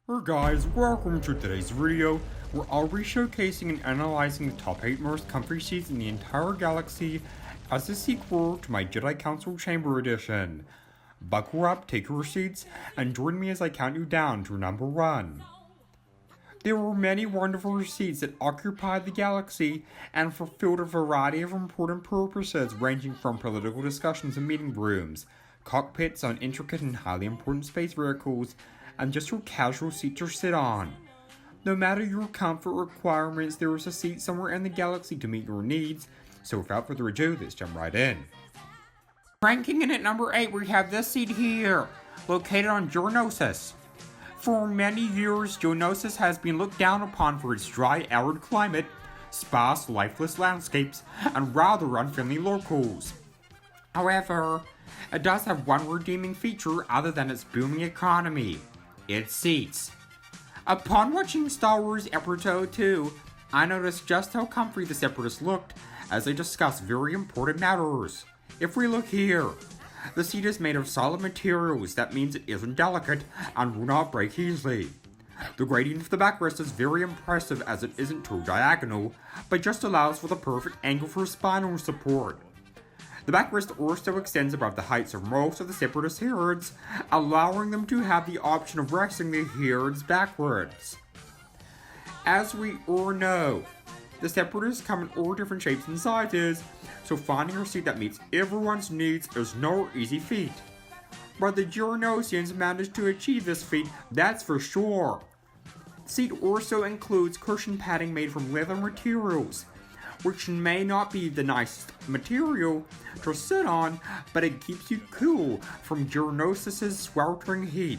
Hey guys, welcome to today's video, where I'll be showcasing and analyzing the top 8 most comfy seats in the entire galaxy as a sequel to my Jedi Council Chamber Edition. Buckle up, take your seats, and join me as I count you down to number 1. There were many wonderful seats that occupied the galaxy and fulfilled a variety of important purposes ranging from political discussions in meeting rooms, cockpits on intricate and highly important space vehicles, and just your casual seat to sit on. No matter your comfort requirements, there is a seat somewhere in the galaxy to meet your needs, so without further ado, let's jump right in. Ranking in at number 8, we have this seat here, located on Geonosis. For many years, Geonosis has been looked down upon for its dry, arid climate, sparse, lifeless landscapes, and rather unfriendly locals. However, it does have one redeeming feature other than its booming economy: its seats. Upon watching Star Wars Episode 2, I noticed just how comfy the Separatists looked as they discussed very important matters. If we look here, the seat is made of solid materials. That means it isn't delicate and will not break easily. The gradient of the backrest is very impressive as it isn't too diagonal, but just allows for the perfect angle for spinal support. The backrest also extends above the heights of most of the Separatist herds, allowing them to have the option of resting the herds backwards. As we all know, the Separatists come in all different shapes and sizes, so finding a seat that meets everyone's needs is no easy feat. But the Geonosians managed to achieve this feat, that's for sure. The seat also includes cushion padding made from leather materials, which may not be the nicest material to sit on, but it keeps you cool from Geonosis' sweltering heat.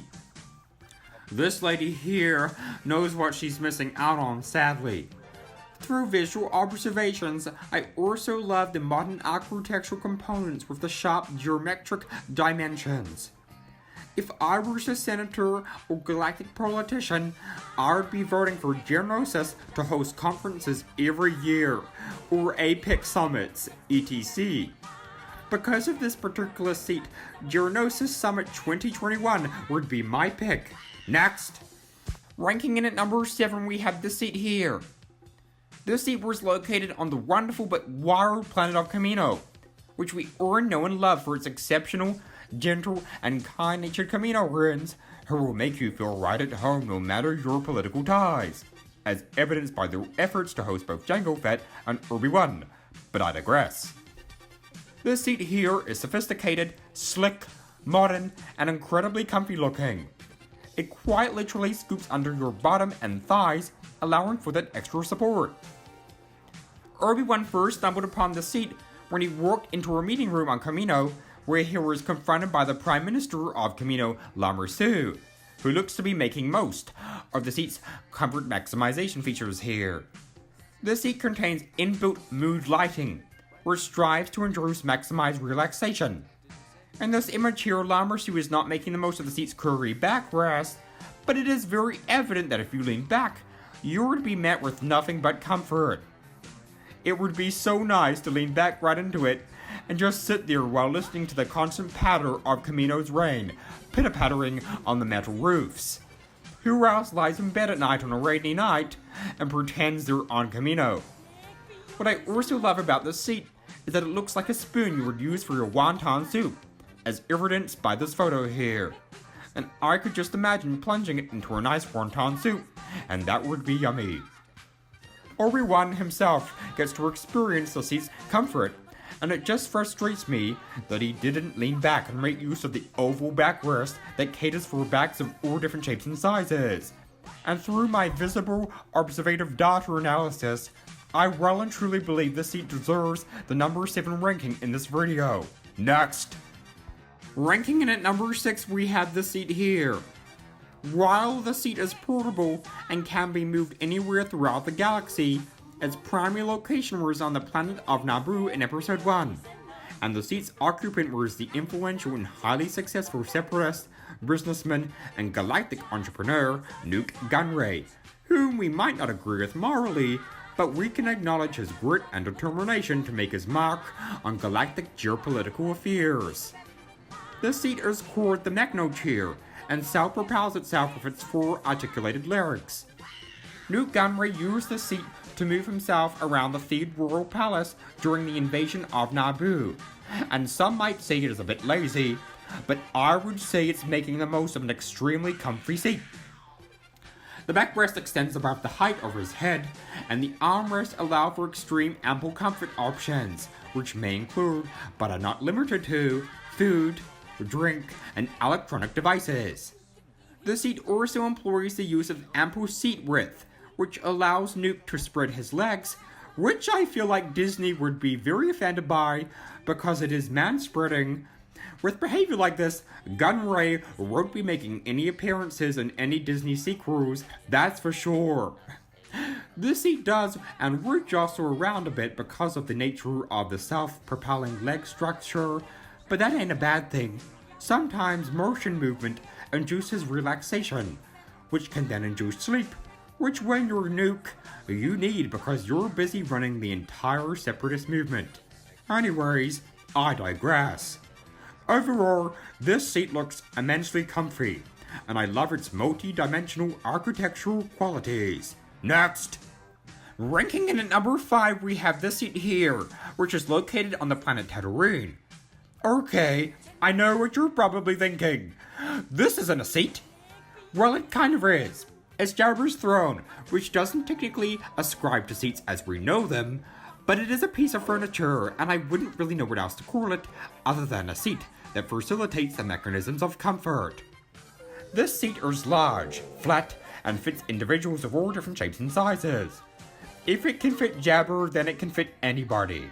This lady here knows what she's missing out on, sadly. Through visual observations, I also love the modern architectural components with the sharp geometric dimensions. If I was a senator or galactic politician, I would be voting for Geonosis to host conferences every year, or APEC summits, etc. Because of this particular seat, Geonosis Summit 2021 would be my pick. Next! Ranking in at number 7, we have this seat here. This seat was located on the wonderful but wild planet of Kamino, which we all know and love for its exceptional, gentle, and kind-natured Kaminoans who will make you feel right at home no matter your political ties, as evidenced by their efforts to host both Jango Fett and Obi-Wan, but I digress. This seat here is sophisticated, slick, modern, and incredibly comfy looking. It quite literally scoops under your bottom and thighs, allowing for that extra support. Obi-Wan first stumbled upon the seat when he walked into a meeting room on Kamino, where he was confronted by the Prime Minister of Kamino, Mancer, who looks to be making most of the seat's comfort maximization features here. The seat contains inbuilt mood lighting, which strives to induce maximized relaxation. And this immature Mancer is not making the most of the seat's curvy backrest, but it is very evident that if you lean back, you would be met with nothing but comfort. It would be so nice to lean back right into it and just sit there while listening to the constant patter of Kamino's rain, pitter-pattering on the metal roofs. Who else lies in bed at night on a rainy night and pretends they're on Kamino? What I also love about this seat is that it looks like a spoon you would use for your wonton soup, as evidenced by this photo here. And I could just imagine plunging it into a nice wonton soup, and that would be yummy. Obi-Wan himself gets to experience the seat's comfort, and it just frustrates me that he didn't lean back and make use of the oval backrest that caters for backs of all different shapes and sizes. And through my visible, observative data analysis, I well and truly believe this seat deserves the number 7 ranking in this video. Next! Ranking in at number 6, we have this seat here. While the seat is portable and can be moved anywhere throughout the galaxy, its primary location was on the planet of Naboo in Episode 1, and the seat's occupant was the influential and highly successful separatist, businessman, and galactic entrepreneur Nuke Gunray, whom we might not agree with morally, but we can acknowledge his grit and determination to make his mark on galactic geopolitical affairs. This seat is called the Mechno Chair, and self-propels itself with its 4 articulated legs. Newt Gunray used the seat to move himself around the Theed royal palace during the invasion of Naboo, and some might say it is a bit lazy, but I would say it's making the most of an extremely comfy seat. The backrest extends above the height of his head, and the armrests allow for extreme ample comfort options, which may include, but are not limited to, food, drink, and electronic devices. The seat also employs the use of ample seat width, which allows Newt to spread his legs, which I feel like Disney would be very offended by because it is man-spreading. With behavior like this, Gunray won't be making any appearances in any Disney sequels, that's for sure. This seat does and would jostle around a bit because of the nature of the self-propelling leg structure, but that ain't a bad thing. Sometimes motion movement induces relaxation, which can then induce sleep, which when you're Nuke, you need because you're busy running the entire Separatist movement. Anyways, I digress. Overall, this seat looks immensely comfy, and I love its multi-dimensional architectural qualities. Next! Ranking in at number 5, we have this seat here, which is located on the planet Tatooine. Okay, I know what you're probably thinking. This isn't a seat. Well, it kind of is. It's Jabba's throne, which doesn't technically ascribe to seats as we know them, but it is a piece of furniture, and I wouldn't really know what else to call it other than a seat that facilitates the mechanisms of comfort. This seat is large, flat, and fits individuals of all different shapes and sizes. If it can fit Jabba, then it can fit anybody.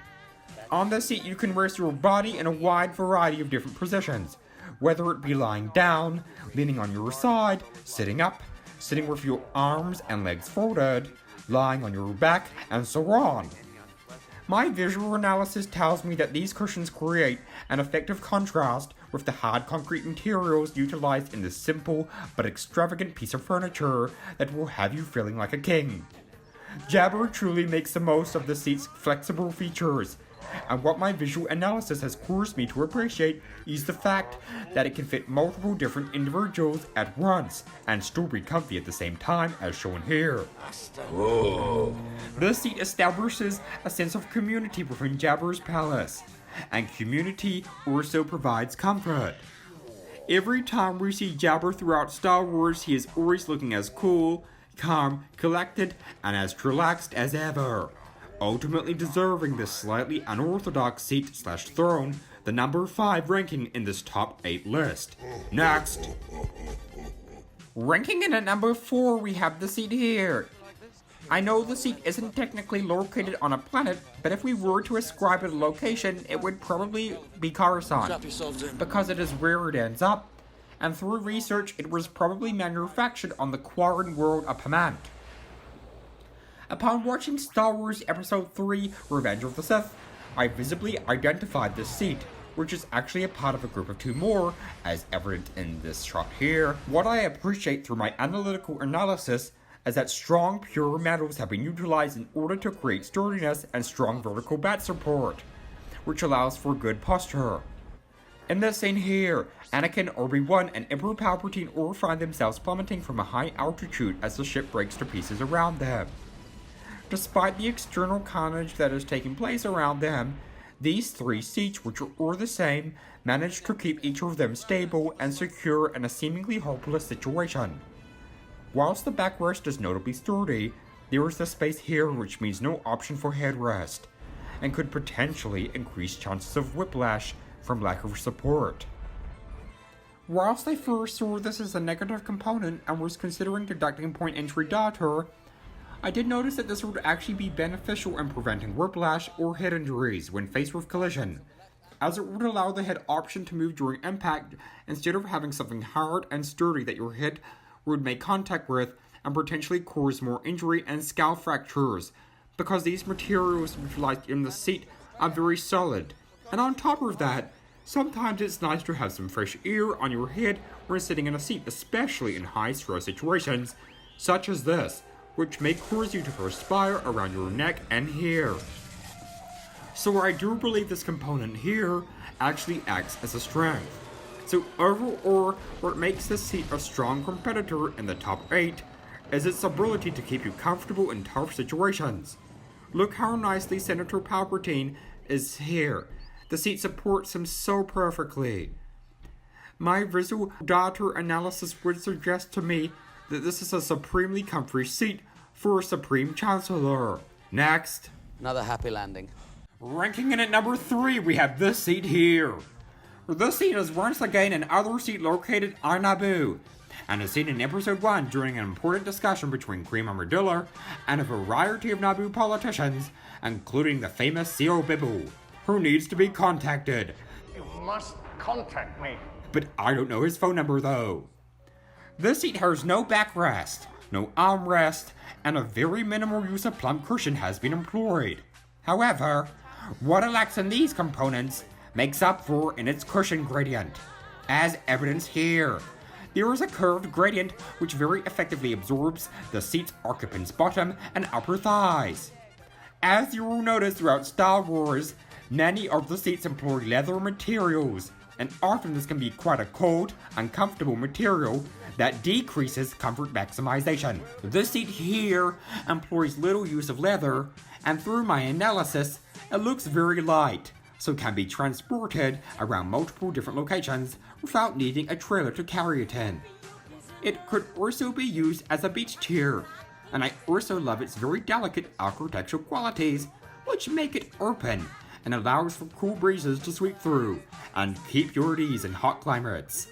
On this seat, you can rest your body in a wide variety of different positions, whether it be lying down, leaning on your side, sitting up, sitting with your arms and legs folded, lying on your back, and so on. My visual analysis tells me that these cushions create an effective contrast with the hard concrete materials utilized in this simple but extravagant piece of furniture that will have you feeling like a king. Jabba truly makes the most of the seat's flexible features, and what my visual analysis has caused me to appreciate is the fact that it can fit multiple different individuals at once and still be comfy at the same time, as shown here. Whoa. This seat establishes a sense of community within Jabba's palace, and community also provides comfort. Every time we see Jabba throughout Star Wars, he is always looking as cool, calm, collected, and as relaxed as ever, ultimately deserving this slightly unorthodox seat/throne, the number 5 ranking in this top 8 list. Next! Ranking in at number 4, we have the seat here. I know the seat isn't technically located on a planet, but if we were to ascribe it a location, it would probably be Coruscant, because it is where it ends up, and through research, it was probably manufactured on the Quarren world of Pamant. Upon watching Star Wars Episode 3, Revenge of the Sith, I visibly identified this seat, which is actually a part of a group of 2 more, as evident in this shot here. What I appreciate through my analytical analysis is that strong, pure metals have been utilized in order to create sturdiness and strong vertical back support, which allows for good posture. In this scene here, Anakin, Obi-Wan, and Emperor Palpatine all find themselves plummeting from a high altitude as the ship breaks to pieces around them. Despite the external carnage that is taking place around them, these 3 seats, which are all the same, manage to keep each of them stable and secure in a seemingly hopeless situation. Whilst the backrest is notably sturdy, there is the space here which means no option for headrest, and could potentially increase chances of whiplash from lack of support. Whilst I first saw this as a negative component and was considering deducting point entry data, I did notice that this would actually be beneficial in preventing whiplash or head injuries when faced with collision, as it would allow the head option to move during impact instead of having something hard and sturdy that your head would make contact with and potentially cause more injury and skull fractures, because these materials utilized in the seat are very solid. And on top of that, sometimes it's nice to have some fresh air on your head when sitting in a seat, especially in high stress situations, such as this, which may cause you to perspire around your neck and hair. So I do believe this component here actually acts as a strength. So overall, what makes this seat a strong competitor in the top 8 is its ability to keep you comfortable in tough situations. Look how nicely Senator Palpatine is here. The seat supports him so perfectly. My visual data analysis would suggest to me that this is a supremely comfy seat for a Supreme Chancellor. Next. Another happy landing. Ranking in at number 3, we have this seat here. This seat is once again another seat located on Naboo, and is seen in Episode 1 during an important discussion between Cream Armadillo and a variety of Naboo politicians, including the famous C.O. Bibble, who needs to be contacted. You must contact me. But I don't know his phone number though. This seat has no backrest, no armrest, and a very minimal use of plumb cushion has been employed. However, what it lacks in these components makes up for in its cushion gradient, as evidenced here. There is a curved gradient which very effectively absorbs the seat's occupant's bottom and upper thighs. As you will notice throughout Star Wars, many of the seats employ leather materials, and often this can be quite a cold, uncomfortable material that decreases comfort maximization. This seat here employs little use of leather, and through my analysis, it looks very light, so can be transported around multiple different locations without needing a trailer to carry it in. It could also be used as a beach chair, and I also love its very delicate architectural qualities, which make it open and allows for cool breezes to sweep through and keep you at ease in hot climates.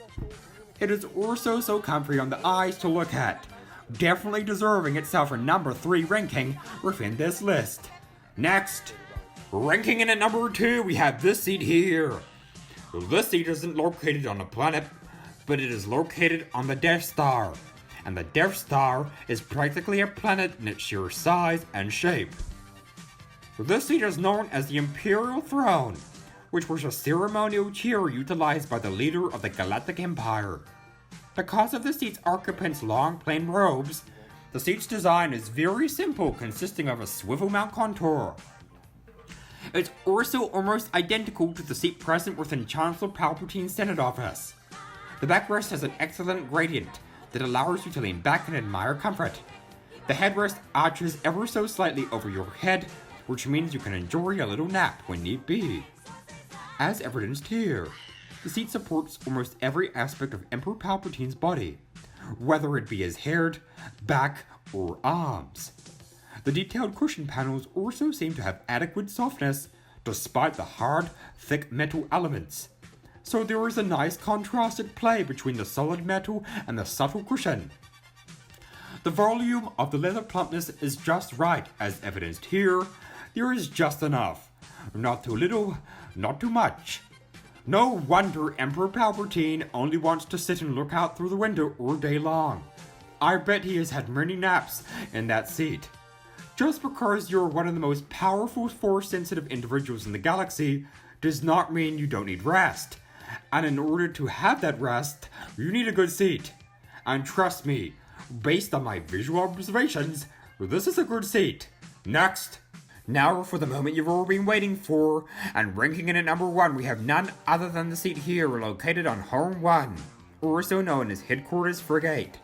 It is also so comfy on the eyes to look at, definitely deserving itself a number 3 ranking within this list. Next, ranking in at number 2, we have this seat here. This seat isn't located on a planet, but it is located on the Death Star, and the Death Star is practically a planet in its sheer size and shape. This seat is known as the Imperial Throne, which was a ceremonial chair utilized by the leader of the Galactic Empire. Because of the seat's occupant's long plain robes, the seat's design is very simple, consisting of a swivel mount contour. It's also almost identical to the seat present within Chancellor Palpatine's Senate office. The backrest has an excellent gradient that allows you to lean back and admire comfort. The headrest arches ever so slightly over your head, which means you can enjoy a little nap when need be. As evidenced here, the seat supports almost every aspect of Emperor Palpatine's body, whether it be his head, back, or arms. The detailed cushion panels also seem to have adequate softness despite the hard, thick metal elements. So there is a nice contrasted play between the solid metal and the subtle cushion. The volume of the leather plumpness is just right, as evidenced here. There is just enough. Not too little, not too much. No wonder Emperor Palpatine only wants to sit and look out through the window all day long. I bet he has had many naps in that seat. Just because you're one of the most powerful Force-sensitive individuals in the galaxy does not mean you don't need rest. And in order to have that rest, you need a good seat. And trust me, based on my visual observations, this is a good seat. Next. Now for the moment you've all been waiting for, and ranking in at number 1 we have none other than the seat here located on Home 1, also known as Headquarters Frigate.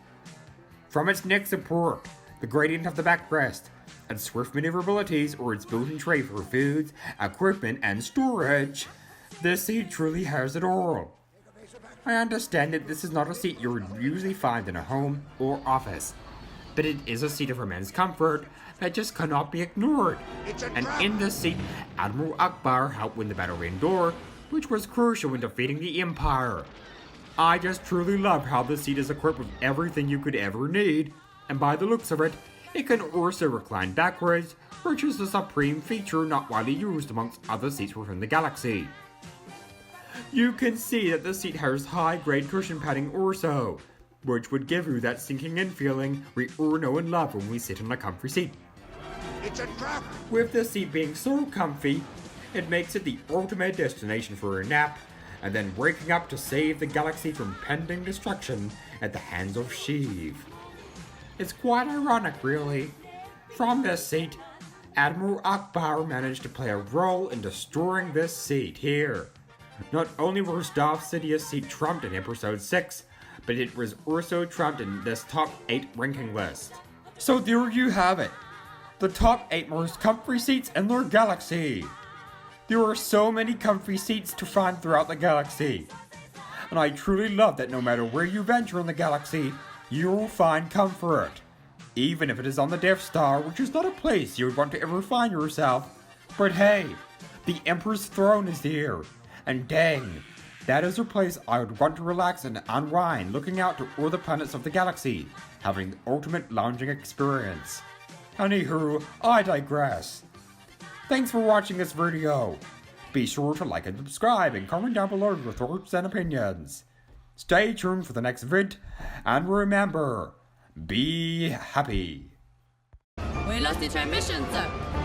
From its neck support, the gradient of the backrest, its swift maneuverabilities, or its built-in tray for foods, equipment, and storage, this seat truly has it all. I understand that this is not a seat you would usually find in a home or office, but it is a seat of immense comfort that just cannot be ignored. And in this seat, Admiral Akbar helped win the battle of Endor, which was crucial in defeating the Empire. I just truly love how this seat is equipped with everything you could ever need, and by the looks of it, it can also recline backwards, which is a supreme feature not widely used amongst other seats within the galaxy. You can see that the seat has high-grade cushion padding also, which would give you that sinking in feeling we all know and love when we sit in a comfy seat. It's a trap! With the seat being so comfy, it makes it the ultimate destination for a nap, and then waking up to save the galaxy from pending destruction at the hands of Sheev. It's quite ironic, really. From this seat, Admiral Akbar managed to play a role in destroying this seat here. Not only was Darth Sidious's seat trumped in Episode 6, but it was also trumped in this top 8 ranking list. So there you have it. The top 8 most comfy seats in their galaxy. There are so many comfy seats to find throughout the galaxy. And I truly love that no matter where you venture in the galaxy, you will find comfort. Even if it is on the Death Star, which is not a place you would want to ever find yourself. But hey, the Emperor's throne is here. And dang, that is a place I would want to relax and unwind, looking out to all the planets of the galaxy, having the ultimate lounging experience. Anywho, I digress. Thanks for watching this video. Be sure to like and subscribe and comment down below your thoughts and opinions. Stay tuned for the next vid, and remember, be happy. We lost the transmission, sir.